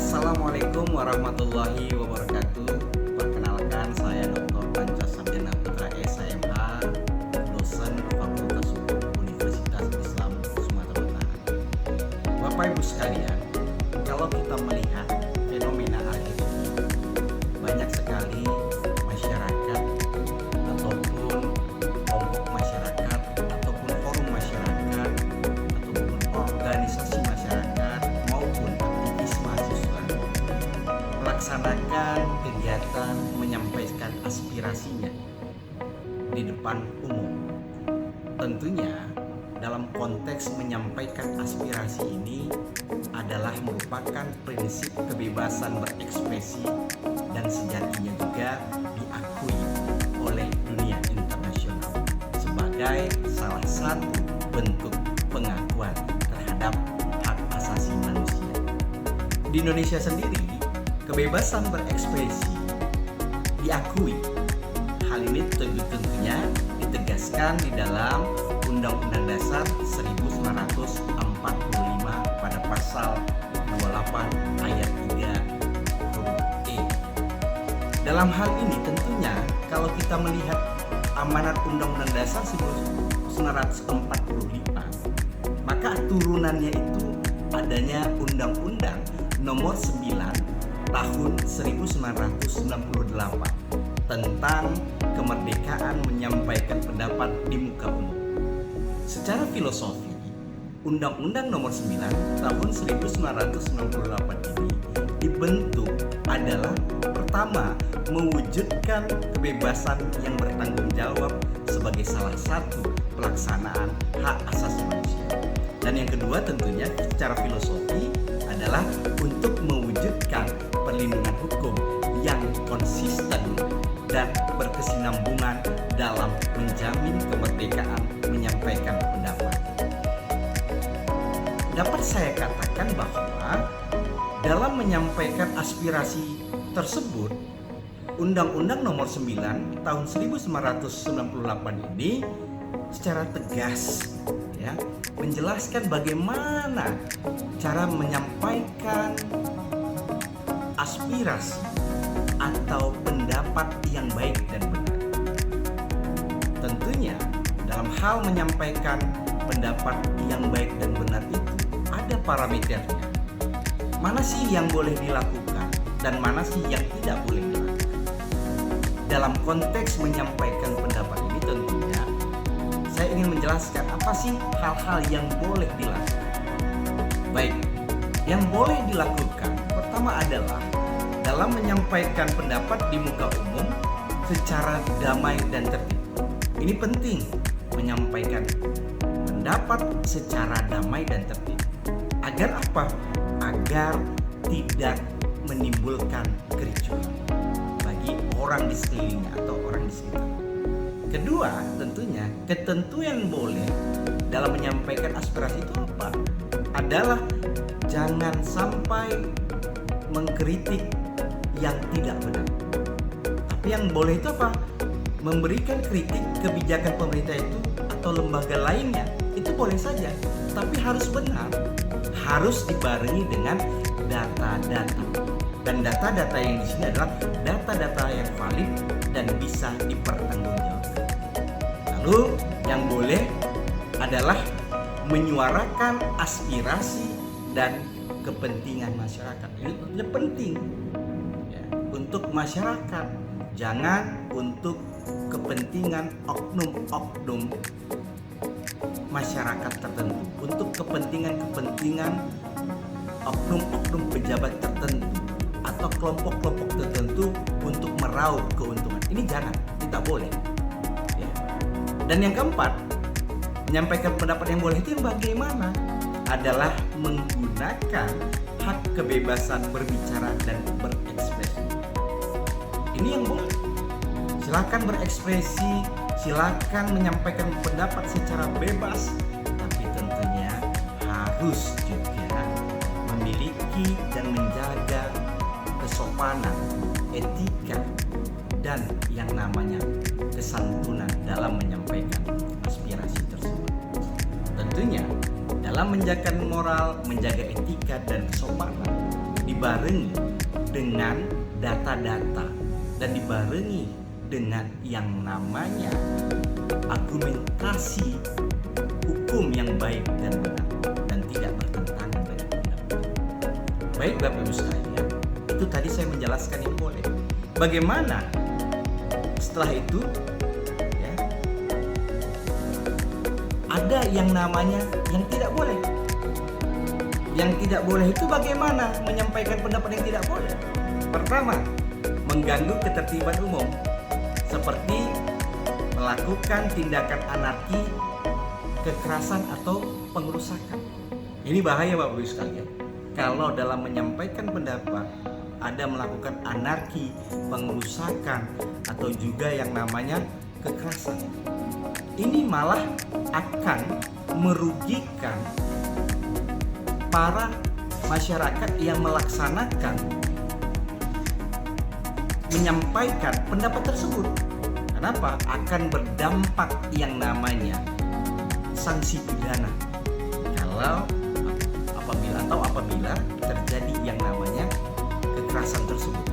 Assalamualaikum warahmatullahi wabarakatuh. Perkenalkan, saya Dr. Panca Sarjana Putra SMH, dosen Fakultas Hukum Universitas Islam Sumatera Utara. Bapak Ibu sekalian, kalau kita melihat fenomena akhir ini, banyak sekali masyarakat ataupun kelompok masyarakat ataupun forum masyarakat ataupun organisasi masyarakat maupun aktivis mahasiswa melaksanakan kegiatan menyampaikan aspirasinya di depan umum. Tentunya dalam konteks menyampaikan aspirasi ini adalah merupakan prinsip kebebasan berekspresi dan sejatinya juga diakui oleh dunia internasional sebagai salah satu bentuk pengakuan terhadap hak asasi manusia. Di Indonesia sendiri, kebebasan berekspresi diakui. Hal ini tentunya ditegaskan di dalam Undang-Undang Dasar 1945 pada pasal 28 ayat 3 huruf E. Dalam hal ini tentunya kalau kita melihat amanat Undang-Undang Dasar 1945, maka turunannya itu adanya Undang-Undang Nomor 9 Tahun 1998 tentang kemerdekaan menyampaikan pendapat di muka umum. Secara filosofi, Undang-Undang Nomor 9 Tahun 1998 ini dibentuk adalah pertama, mewujudkan kebebasan yang bertanggung jawab sebagai salah satu pelaksanaan hak asasi manusia. Dan yang kedua tentunya secara filosofi adalah untuk mewujudkan perlindungan hukum yang konsisten dan berkesinambungan dalam menjamin kemerdekaan menyampaikan pendapat. Dapat saya katakan bahwa dalam menyampaikan aspirasi tersebut, Undang-Undang Nomor 9 Tahun 1998 ini secara tegas menjelaskan bagaimana cara menyampaikan aspirasi atau pendapat yang baik dan benar. Tentunya dalam hal menyampaikan pendapat yang baik dan benar itu ada parameternya. Mana sih yang boleh dilakukan dan mana sih yang tidak boleh dilakukan. Dalam konteks menyampaikan pendapat ini tentunya saya ingin menjelaskan apa sih hal-hal yang boleh dilakukan. Baik, yang boleh dilakukan pertama adalah dalam menyampaikan pendapat di muka umum secara damai dan tertib. Ini penting, menyampaikan pendapat secara damai dan tertib. Agar apa? Agar tidak menimbulkan kericuhan bagi orang di sekelilingnya atau orang di sekitar. Kedua, tentunya ketentuan boleh dalam menyampaikan aspirasi itu apa? Adalah jangan sampai mengkritik yang tidak benar. Tapi yang boleh itu apa? Memberikan kritik kebijakan pemerintah itu atau lembaga lainnya itu boleh saja, tapi harus benar, harus dibarengi dengan data-data. Dan data-data yang di sini adalah data-data yang valid dan bisa dipertanggungjawabkan. Lalu yang boleh adalah menyuarakan aspirasi dan kepentingan masyarakat. Ini tentunya penting untuk masyarakat, jangan untuk kepentingan oknum-oknum masyarakat tertentu, untuk kepentingan-kepentingan oknum-oknum pejabat tertentu atau kelompok-kelompok tertentu untuk meraup keuntungan. Ini jangan, tidak boleh. Dan yang keempat, menyampaikan pendapat yang boleh itu yang bagaimana? Adalah menggunakan hak kebebasan berbicara dan berekspresi. Ini yang boleh. Silakan berekspresi, silakan menyampaikan pendapat secara bebas, tapi tentunya harus juga memiliki dan menjaga kesopanan, etika, dan yang namanya kesantunan dalam menyampaikan aspirasi tersebut. Tentunya dalam menjaga moral, menjaga etika dan kesopanan dibarengi dengan data-data dan dibarengi dengan yang namanya argumentasi hukum yang baik dan benar dan tidak bertentangan dengan undang-undang. Baik Bapak Ibu sekalian, itu tadi saya menjelaskan yang boleh. Bagaimana setelah itu ya, ada yang namanya yang tidak boleh. Yang tidak boleh itu bagaimana menyampaikan pendapat yang tidak boleh? Pertama, mengganggu ketertiban umum seperti melakukan tindakan anarki, kekerasan atau pengerusakan. Ini bahaya Bapak Ibu sekalian. Kalau dalam menyampaikan pendapat ada melakukan anarki, pengerusakan atau juga yang namanya kekerasan. Ini malah akan merugikan para masyarakat yang melaksanakan menyampaikan pendapat tersebut. Kenapa? Akan berdampak yang namanya sanksi pidana kalau apabila terjadi yang namanya kekerasan tersebut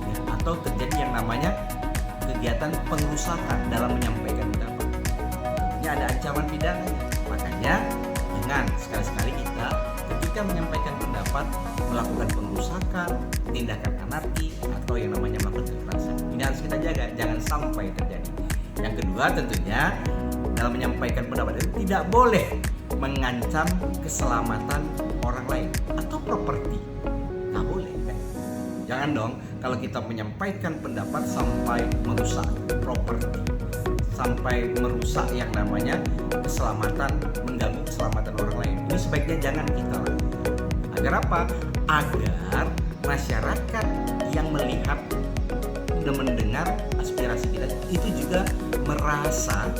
ya, atau terjadi yang namanya kegiatan pengerusakan dalam menyampaikan pendapat. Tentunya ada ancaman pidana. Makanya jangan sekali-sekali kita ketika menyampaikan pendapat melakukan pengerusakan, tindakan anarki atau yang namanya melakukan kekerasan. Ini harus kita jaga, jangan sampai terjadi. Yang kedua tentunya dalam menyampaikan pendapat itu tidak boleh mengancam keselamatan orang lain atau properti. Nggak boleh kan? Jangan dong kalau kita menyampaikan pendapat sampai merusak properti, sampai merusak yang namanya keselamatan, mengganggu keselamatan orang lain. Ini sebaiknya jangan kita lakukan. Agar apa? Agar masyarakat yang melihat dan mendengar aspirasi kita itu juga merasa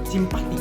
simpati